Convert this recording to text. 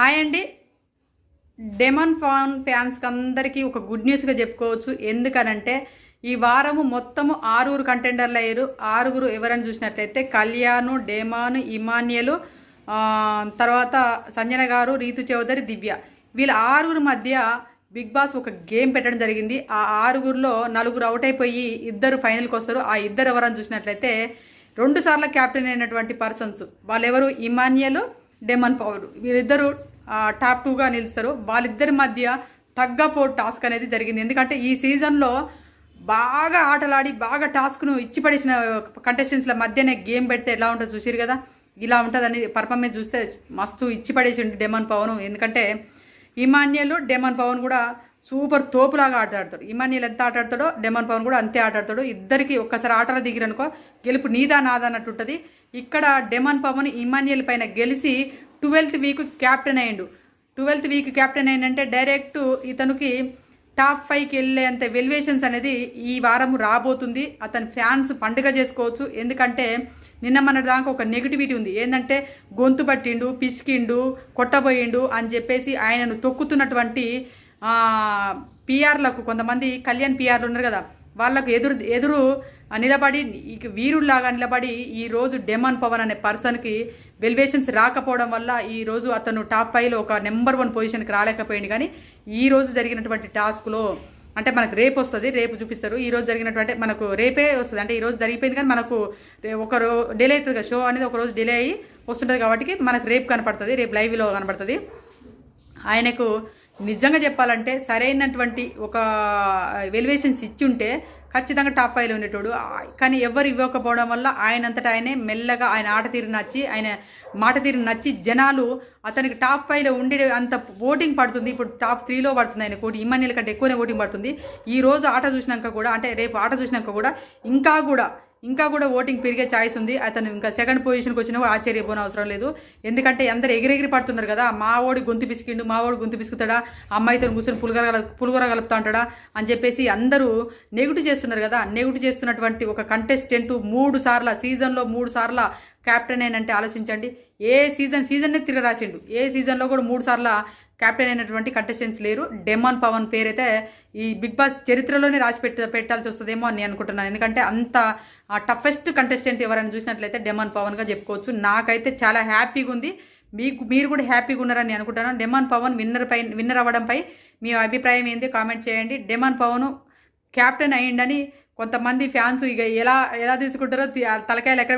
Hi అండి. Demon Pawan ఫ్యాన్స్కి అందరికీ ఒక గుడ్ న్యూస్గా చెప్పుకోవచ్చు. ఎందుకనంటే ఈ వారము మొత్తము 6 కంటెండర్లు అయ్యారు. 6 ఎవరని చూసినట్లయితే కళ్యాణ్, డెమాన్, ఇమాన్యుయల్, తర్వాత సంజన గారు, రీతు చౌదరి, దివ్య. వీళ్ళ 6 మధ్య బిగ్ బాస్ ఒక గేమ్ పెట్టడం జరిగింది. ఆ 6లో 4 అవుట్ అయిపోయి 2 ఫైనల్కి వస్తారు. ఆ 2 ఎవరని చూసినట్లయితే 2 సార్లు క్యాప్టెన్ అయినటువంటి పర్సన్స్. వాళ్ళు ఎవరు? Emmanuel, demon power. వీళ్ళిద్దరూ టాప్ 2గా నిలుస్తారు. వాళ్ళిద్దరి మధ్య తగ్గపోటు టాస్క్ అనేది జరిగింది. ఎందుకంటే ఈ సీజన్లో బాగా ఆటలాడి బాగా టాస్క్ను ఇచ్చిపడేసిన కంటెస్టెంట్స్ల మధ్యనే గేమ్ పెడితే ఎలా ఉంటుందో చూసిరు కదా. ఇలా ఉంటుందని పర్ఫార్మెన్స్ చూస్తే మస్తు ఇచ్చిపడేసిండు డెమన్ పవన్. ఎందుకంటే ఇమాన్యుయల్, డెమన్ పవన్ కూడా సూపర్ తోపులాగా ఆడతాడు. ఇమాన్యుయల్ ఎంత ఆటాడతాడో డెమన్ పవన్ కూడా అంతే ఆటాడతాడు. ఇద్దరికి ఒక్కసారి ఆటలో దిగిరనుకో గెలుపు నీదా నాదా అన్నట్టు ఉంటుంది. ఇక్కడ డెమన్ పవన్ ఇమాన్యుయల్ పైన గెలిచి 12th వీక్ క్యాప్టెన్ అయ్యిండు. 12th వీక్ క్యాప్టెన్ అయ్యిందంటే డైరెక్ట్ ఇతనికి టాప్ 5కి వెళ్ళేంత వెల్యువేషన్స్ అనేది ఈ వారం రాబోతుంది. అతని ఫ్యాన్స్ పండుగ చేసుకోవచ్చు. ఎందుకంటే నిన్న మన దాకా ఒక నెగిటివిటీ ఉంది. ఏంటంటే గొంతు పట్టిండు, పిసికిండు, కొట్టబోయిండు అని చెప్పేసి ఆయనను తొక్కుతున్నటువంటి పిఆర్లకు, కొంతమంది కళ్యాణ్ పిఆర్లు ఉన్నారు కదా, వాళ్ళకు ఎదురు నిలబడి వీరుల్లాగా నిలబడి ఈరోజు డెమన్ పవన్ అనే పర్సన్కి వెల్యువేషన్స్ రాకపోవడం వల్ల ఈరోజు అతను టాప్ 5లో ఒక నెంబర్ 1 పొజిషన్కి రాలేకపోయింది. కానీ ఈరోజు జరిగినటువంటి టాస్క్లో అంటే మనకు రేపు వస్తుంది, రేపు చూపిస్తారు. ఈరోజు జరిగినటువంటి మనకు రేపే వస్తుంది. అంటే ఈరోజు జరిగిపోయింది కానీ మనకు ఒక డిలే అవుతుంది కదా, షో అనేది ఒక రోజు డిలే అయ్యి వస్తుంటుంది కాబట్టి మనకు రేపు కనపడుతుంది, రేపు లైవ్లో కనపడుతుంది. ఆయనకు నిజంగా చెప్పాలంటే సరైనటువంటి ఒక వెల్యువేషన్స్ ఇచ్చి ఉంటే ఖచ్చితంగా టాప్ 5లో ఉండేటోడు. కానీ ఎవరు ఇవ్వకపోవడం వల్ల ఆయనంతటా ఆయనే మెల్లగా ఆయన ఆట తీరు నచ్చి, ఆయన మాట తీరు నచ్చి జనాలు అతనికి టాప్ 5లో ఉండే అంత ఓటింగ్ పడుతుంది. ఇప్పుడు టాప్ 3లో పడుతుంది. ఆయన కోటి ఇమాన్యుయల్ కంటే ఎక్కువనే ఓటింగ్ పడుతుంది. ఈ రోజు ఆట చూసినాక కూడా, అంటే రేపు ఆట చూసినాక కూడా ఇంకా కూడా ఓటింగ్ పెరిగే ఛాయిస్ ఉంది. అతను ఇంకా సెకండ్ పొజిషన్కి వచ్చినా ఆశ్చర్యపోని అవసరం లేదు. ఎందుకంటే అందరు ఎగిరెగిరి పడుతున్నారు కదా, మా ఓడి గొంతు పిసికిండు, మా ఓడి గొంతు పిసుకుతాడా, అమ్మాయితో కూర్చొని పులిగొర కలుపుతా ఉంటాడా అని చెప్పేసి అందరూ నెగిటివ్ చేస్తున్నారు కదా. నెగిటివ్ చేస్తున్నటువంటి ఒక కంటెస్టెంట్ 3 సార్ల సీజన్లో 3 సార్ల క్యాప్టెన్ అయినంటే ఆలోచించండి. ఏ సీజన్నే తిరగరాసిండు. ఏ సీజన్లో కూడా 3 సార్ల క్యాప్టెన్ అయినటువంటి కంటెస్టెంట్స్ లేరు. డెమన్ పవన్ పేరైతే ఈ బిగ్ బాస్ చరిత్రలోనే రాసి పెట్టాల్సి వస్తుందేమో అని నేను అనుకుంటున్నాను. ఎందుకంటే అంత టఫెస్ట్ కంటెస్టెంట్ ఎవరైనా చూసినట్లయితే డెమన్ పవన్గా చెప్పుకోవచ్చు. నాకైతే చాలా హ్యాపీగా ఉంది. మీరు కూడా హ్యాపీగా ఉన్నారని అనుకుంటున్నాను. డెమన్ పవన్ విన్నర్ అవ్వడంపై మీ అభిప్రాయం ఏంది కామెంట్ చేయండి. డెమన్ పవన్ క్యాప్టెన్ అయ్యిండని కొంతమంది ఫ్యాన్స్ ఇక ఎలా తీసుకుంటారో తలకాయలు ఎక్కడ